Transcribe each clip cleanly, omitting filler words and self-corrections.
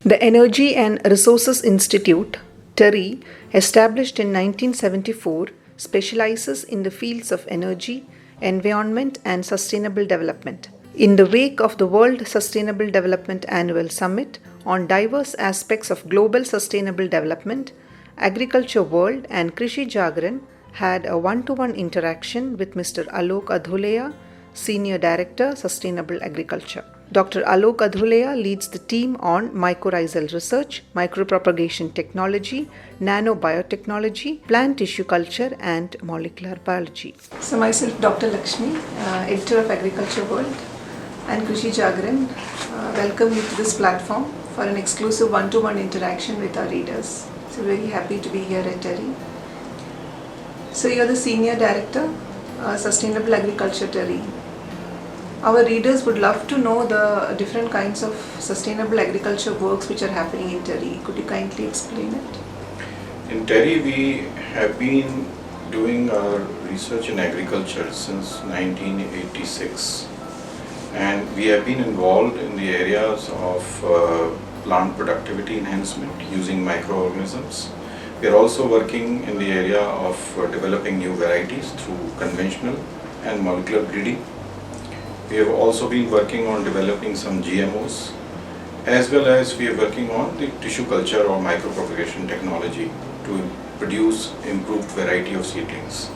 The Energy and Resources Institute, TERI, established in 1974, specializes in the fields of energy, environment, and sustainable development. In the wake of the World Sustainable Development Annual Summit on diverse aspects of global sustainable development, Agriculture World and Krishi Jagran had a one-to-one interaction with Mr. Alok Adhuleya, Senior Director, Sustainable Agriculture. Dr. Alok Adhuleya leads the team on mycorrhizal research, micropropagation technology, nanobiotechnology, plant tissue culture, and molecular biology. So myself, Dr. Lakshmi, Editor of Agriculture World, and Krishi Jagran, welcome you to this platform for an exclusive one-to-one interaction with our readers. So very happy to be here at TERI. So you're the Senior Director, Sustainable Agriculture TERI. Our readers would love to know the different kinds of sustainable agriculture works which are happening in TERI. Could you kindly explain it? In TERI, we have been doing our research in agriculture since 1986, and we have been involved in the areas of plant productivity enhancement using microorganisms. We are also working in the area of developing new varieties through conventional and molecular breeding. We have also been working on developing some GMOs, as well as we are working on the tissue culture or micropropagation technology to produce improved variety of seedlings.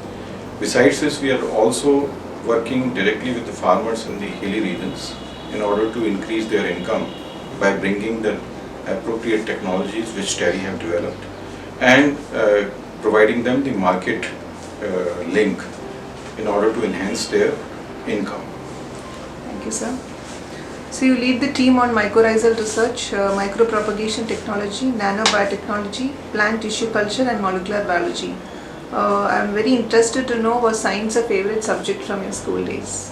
Besides this, we are also working directly with the farmers in the hilly regions in order to increase their income by bringing the appropriate technologies which TERI have developed and providing them the market link in order to enhance their income. Thank you, sir. So you lead the team on mycorrhizal research, micropropagation technology, nanobiotechnology, plant tissue culture, and molecular biology. I'm very interested to know, was science a favorite subject from your school days?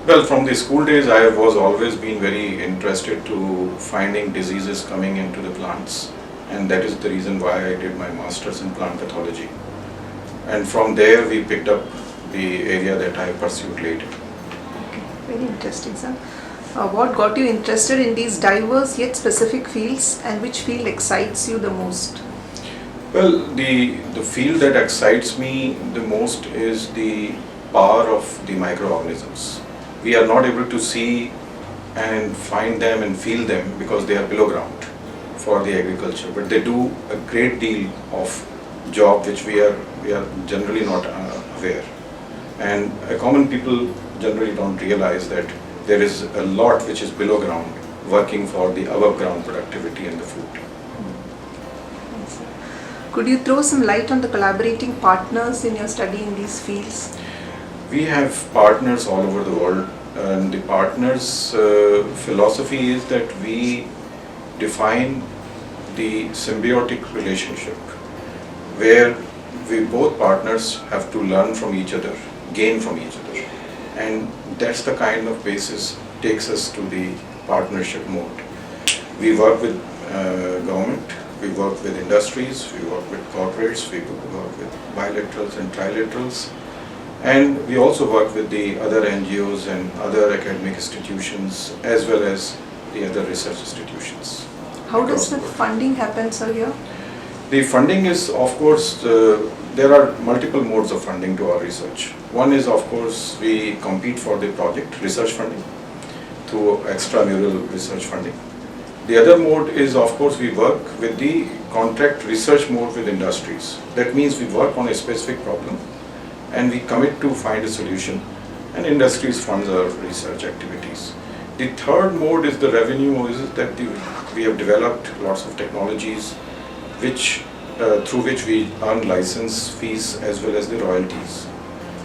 Well, from the school days, I was always been very interested to finding diseases coming into the plants, and that is the reason why I did my master's in plant pathology. And from there, we picked up the area that I pursued later. Very interesting, sir. What got you interested in these diverse yet specific fields, and which field excites you the most? Well, the field that excites me the most is the power of the microorganisms. We are not able to see and find them and feel them because they are below ground for the agriculture, but they do a great deal of job which we are generally not aware. And common people generally don't realize that there is a lot which is below ground working for the above ground productivity in the food. Could you throw some light on the collaborating partners in your study in these fields? We have partners all over the world, and the partners' philosophy is that we define the symbiotic relationship where we both partners have to learn from each other, gain from each other. And that's the kind of basis takes us to the partnership mode. We work with government, we work with industries, we work with corporates, we work with bilaterals and trilaterals, and we also work with the other NGOs and other academic institutions as well as the other research institutions. How does the funding happen, sir, here? The funding is, of course, there are multiple modes of funding to our research. One is, of course, we compete for the project research funding through extramural research funding. The other mode is, of course, we work with the contract research mode with industries. That means we work on a specific problem and we commit to find a solution, and industries fund our research activities. The third mode is the revenue, is that we have developed lots of technologies which through which we earn license fees as well as the royalties.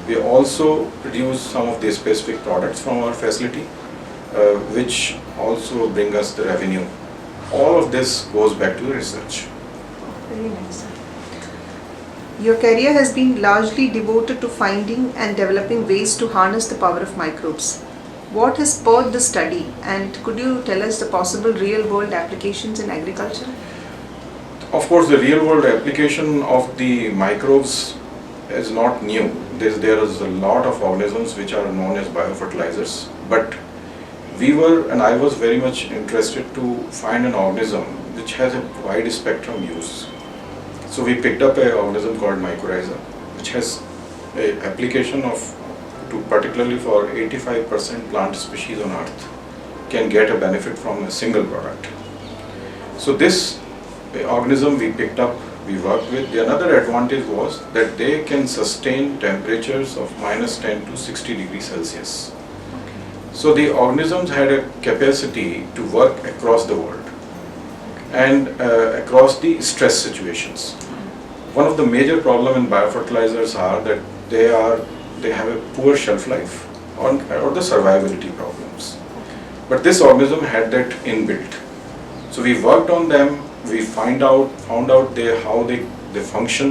We also produce some of the specific products from our facility which also bring us the revenue. All of this goes back to the research. Very nice. Your career has been largely devoted to finding and developing ways to harness the power of microbes. What has spurred the study, and could you tell us the possible real-world applications in agriculture? Of course, the real-world application of the microbes is not new. There is a lot of organisms which are known as biofertilizers, but we were, and I was very much interested to find an organism which has a wide spectrum use. So we picked up an organism called mycorrhiza, which has a application of, to particularly for 85% plant species on earth can get a benefit from a single product. So this organism we picked up, we worked with. The another advantage was that they can sustain temperatures of -10 to 60 degrees Celsius. So the organisms had a capacity to work across the world and across the stress situations. One of the major problems in biofertilizers are that they have a poor shelf life or the survivability problems. But this organism had that inbuilt. So we worked on them. We found out how they function.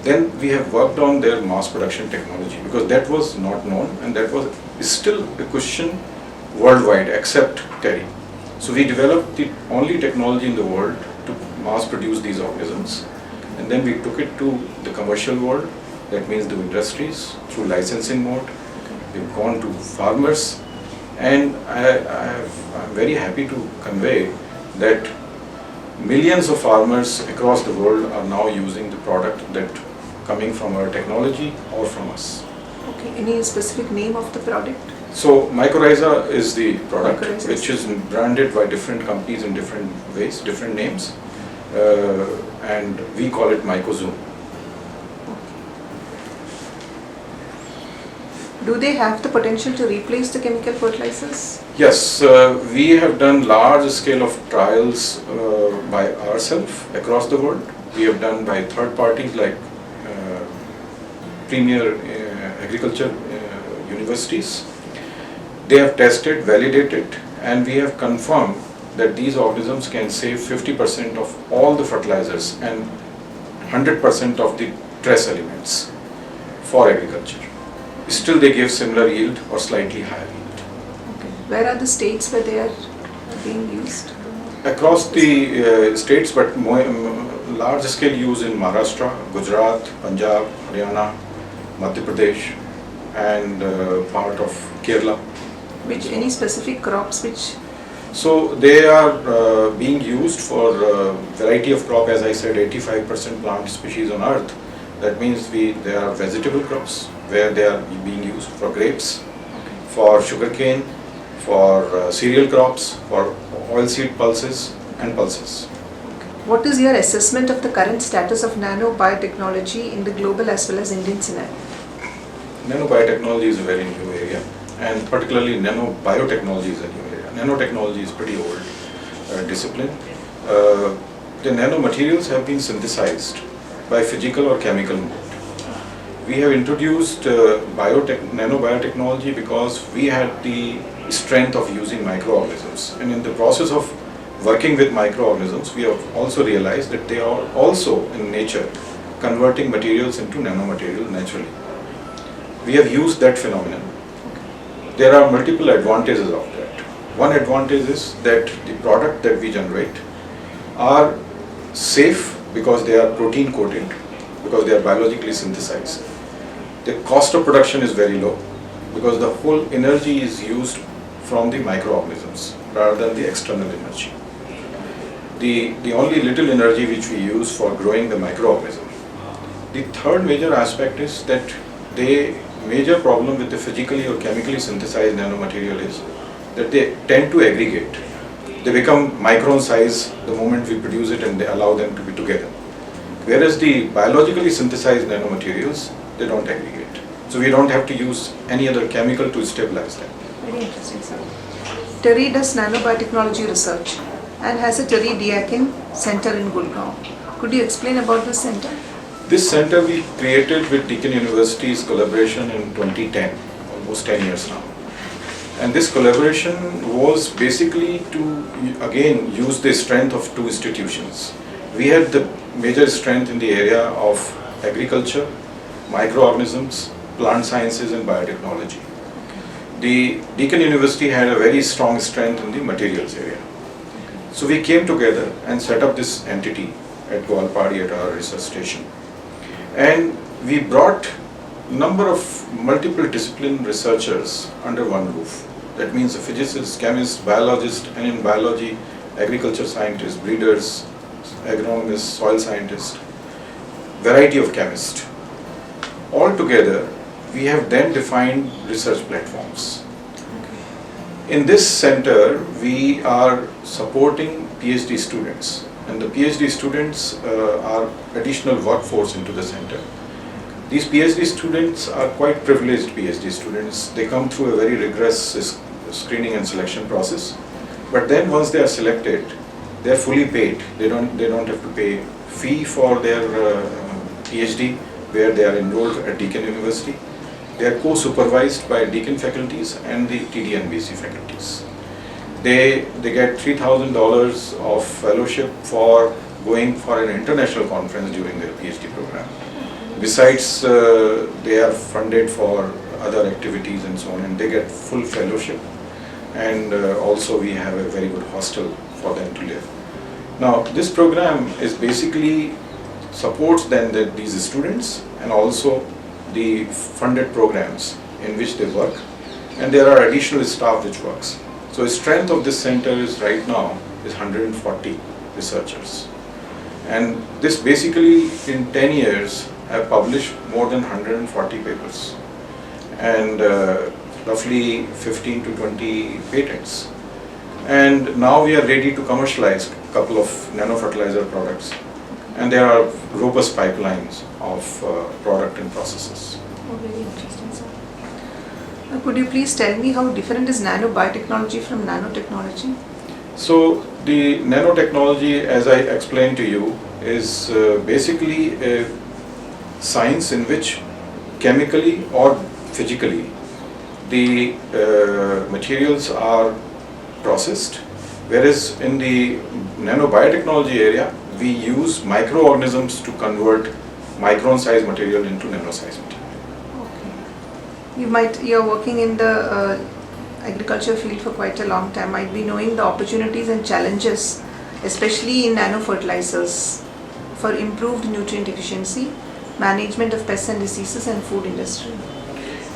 Then we have worked on their mass production technology, because that was not known and that was still a question worldwide except TERI. So we developed the only technology in the world to mass produce these organisms, and then we took it to the commercial world, that means the industries, through licensing mode. We've gone to farmers, and I'm very happy to convey that millions of farmers across the world are now using the product that coming from our technology or from us. Okay, any specific name of the product? So mycorrhiza is the product, Mycorrhiza. which is branded by different companies in different ways, different names, and we call it Mycozoom. Do they have the potential to replace the chemical fertilizers? Yes, we have done large scale of trials by ourselves across the world. We have done by third parties like premier agriculture universities. They have tested, validated, and we have confirmed that these organisms can save 50% of all the fertilizers and 100% of the trace elements for agriculture. Still they give similar yield or slightly higher yield. Okay. Where are the states where they are being used? Across the states, but large scale use in Maharashtra, Gujarat, Punjab, Haryana, Madhya Pradesh, and part of Kerala. Which any specific crops which? So they are being used for variety of crop, as I said, 85% plant species on earth. That means they are vegetable crops where they are being used for grapes, for sugarcane, for cereal crops, for oilseed pulses and pulses. What is your assessment of the current status of nanobiotechnology in the global as well as Indian scenario? Nanobiotechnology is a very new area, and particularly nanobiotechnology is a new area. Nanotechnology is pretty old discipline. The nanomaterials have been synthesized by physical or chemical mode. We have introduced nanobiotechnology because we had the strength of using microorganisms, and in the process of working with microorganisms, we have also realized that they are also in nature converting materials into nanomaterial naturally. We have used that phenomenon. There are multiple advantages of that. One advantage is that the product that we generate are safe because they are protein coated, because they are biologically synthesized. The cost of production is very low because the whole energy is used from the microorganisms rather than the external energy. The only little energy which we use for growing the microorganism. The third major aspect is that the major problem with the physically or chemically synthesized nanomaterial is that they tend to aggregate. They become micron size the moment we produce it and they allow them to be together. Whereas the biologically synthesized nanomaterials, they don't aggregate. So we don't have to use any other chemical to stabilize them. Very interesting, sir. TERI does nanobiotechnology research and has a TERI Diakin Center in Gurgaon. Could you explain about this center? This center we created with Deakin University's collaboration in 2010, almost 10 years now. And this collaboration was basically to again use the strength of two institutions. We had the major strength in the area of agriculture, microorganisms, plant sciences and biotechnology. The Deakin University had a very strong strength in the materials area. So we came together and set up this entity at Gwalpadi at our research station. And we brought number of multiple discipline researchers under one roof. That means a physicist, chemist, biologist, and in biology, agriculture scientists, breeders, agronomists, soil scientists, variety of chemists. All together, we have then defined research platforms. In this center, we are supporting PhD students, and the PhD students are additional workforce into the center. These PhD students are quite privileged PhD students. They come through a very rigorous screening and selection process, but then once they are selected, they are fully paid. They don't have to pay fee for their PhD, where they are enrolled at Deakin University. They are co-supervised by Deakin faculties and the TD and BC faculties. They get $3,000 of fellowship for going for an international conference during their PhD program. Besides, they are funded for other activities and so on, and they get full fellowship. And also we have a very good hostel for them to live. Now, this program is basically supports then these students and also the funded programs in which they work, and there are additional staff which works. So the strength of this center is right now is 140 researchers, and this basically in 10 years have published more than 140 papers and roughly 15 to 20 patents. And now we are ready to commercialize a couple of nanofertilizer products, and there are robust pipelines of product and processes. Oh, very interesting, sir. Could you please tell me how different is nanobiotechnology from nanotechnology? So the nanotechnology, as I explained to you, is basically a science in which chemically or physically the materials are processed, whereas in the nanobiotechnology area we use microorganisms to convert micron-sized material into nano-sized material. Okay. You're working in the agriculture field for quite a long time. Might be knowing the opportunities and challenges, especially in nanofertilizers, for improved nutrient efficiency, management of pests and diseases, and food industry.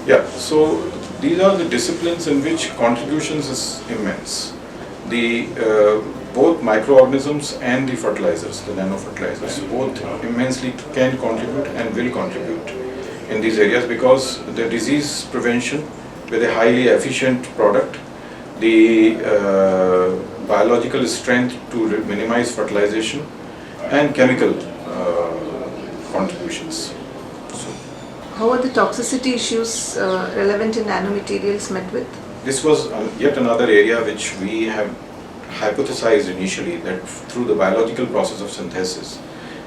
Yeah, so these are the disciplines in which contributions is immense. The both microorganisms and the fertilizers, the nanofertilizers, both immensely can contribute and will contribute in these areas, because the disease prevention with a highly efficient product, the biological strength to minimize fertilization, and chemical contributions. How are the toxicity issues relevant in nanomaterials met with? This was yet another area which we have hypothesized initially, that through the biological process of synthesis,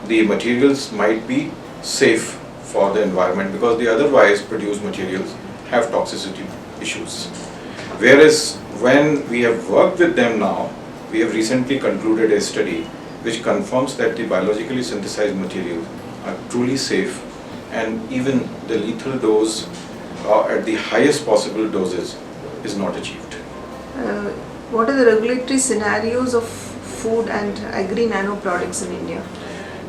the materials might be safe for the environment, because the otherwise produced materials have toxicity issues. Whereas when we have worked with them now, we have recently concluded a study which confirms that the biologically synthesized materials are truly safe, and even the lethal dose at the highest possible doses is not achieved. What are the regulatory scenarios of food and agri-nano products in India?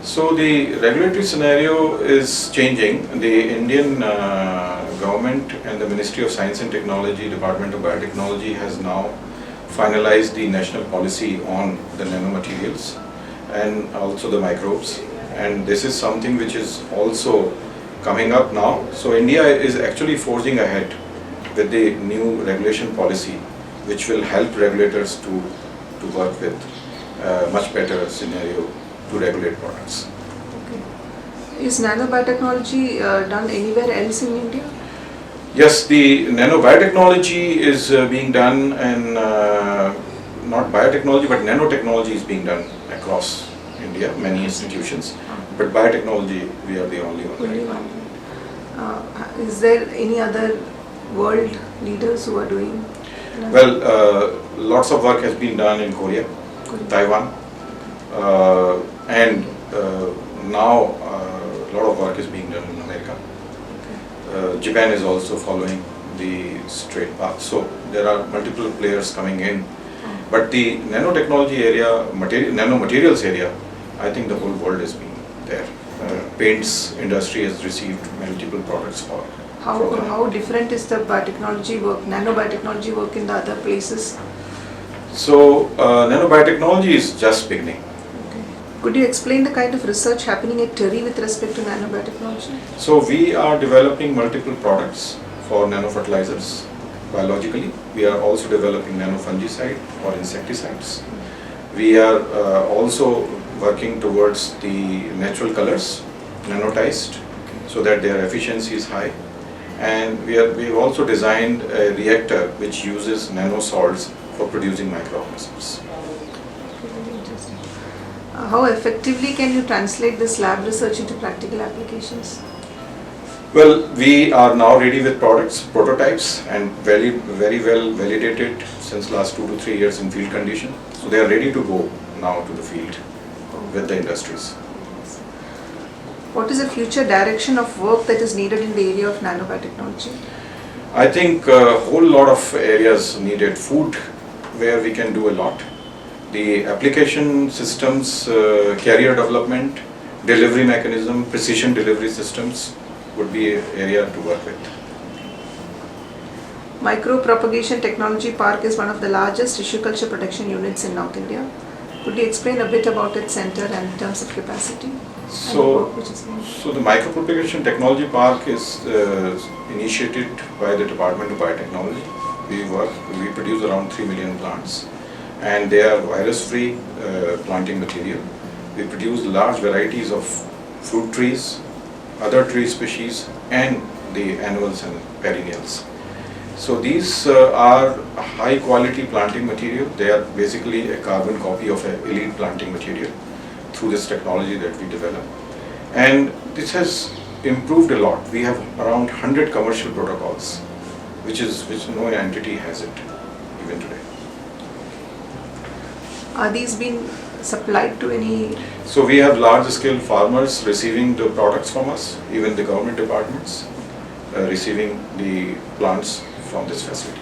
So the regulatory scenario is changing. The Indian government and the Ministry of Science and Technology, Department of Biotechnology, has now finalized the national policy on the nanomaterials and also the microbes. And this is something which is also coming up now. So India is actually forging ahead with the new regulation policy, which will help regulators to work with a much better scenario to regulate products. Okay. Is nanobiotechnology done anywhere else in India? Yes, the nanobiotechnology is being done, and not biotechnology but nanotechnology is being done across India, many institutions. But biotechnology, we are the only one. Only one. Is there any other world leaders who are doing? Well, lots of work has been done in Korea, Taiwan, and now a lot of work is being done in America. Japan is also following the straight path. So there are multiple players coming in. But the nanotechnology area, nanomaterials area, I think the whole world is being there. Paints industry has received multiple products for How different is the biotechnology work, nanobiotechnology work in the other places? So nanobiotechnology is just beginning. Could you explain the kind of research happening at TERI with respect to nanobiotechnology? So we are developing multiple products for nanofertilizers biologically. We are also developing nanofungicide or insecticides. We are also working towards the natural colors, nanotized, so that their efficiency is high. And we've also designed a reactor which uses nanosalts for producing microorganisms. How effectively can you translate this lab research into practical applications? Well, we are now ready with products, prototypes, and very well validated since last 2 to 3 years in field condition. So they are ready to go now to the field with the industries. What is the future direction of work that is needed in the area of nanobiotechnology? I think a whole lot of areas needed. Food, where we can do a lot. The application systems, carrier development, delivery mechanism, precision delivery systems would be an area to work with. Micropropagation Technology Park is one of the largest tissue culture production units in North India. Could you explain a bit about its center and in terms of capacity? So the Micropropagation Technology Park is initiated by the Department of Biotechnology. We produce around 3 million plants, and they are virus-free planting material. We produce large varieties of fruit trees, other tree species, and the annuals and perennials. So these are high quality planting material. They are basically a carbon copy of an elite planting material through this technology that we develop. And this has improved a lot. We have around 100 commercial protocols, which no entity has it even today. Are these being supplied to any? So we have large scale farmers receiving the products from us, even the government departments receiving the plants from this facility.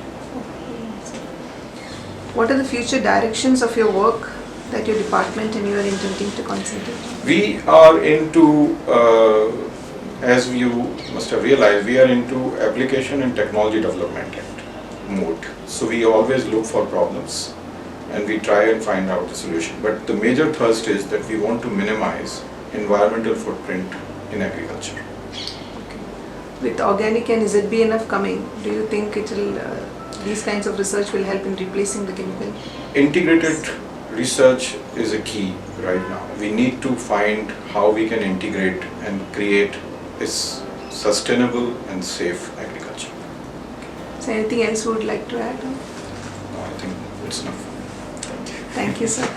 What are the future directions of your work that your department and you are intending to concentrate on? We are into, as you must have realized, we are into application and technology development mode. So we always look for problems and we try and find out the solution. But the major thrust is that we want to minimize environmental footprint in agriculture. With organic and ZBNF coming, do you think these kinds of research will help in replacing the chemical? Integrated research is a key right now. We need to find how we can integrate and create this sustainable and safe agriculture. So anything else you would like to add? No, I think it's enough. Thank you, sir.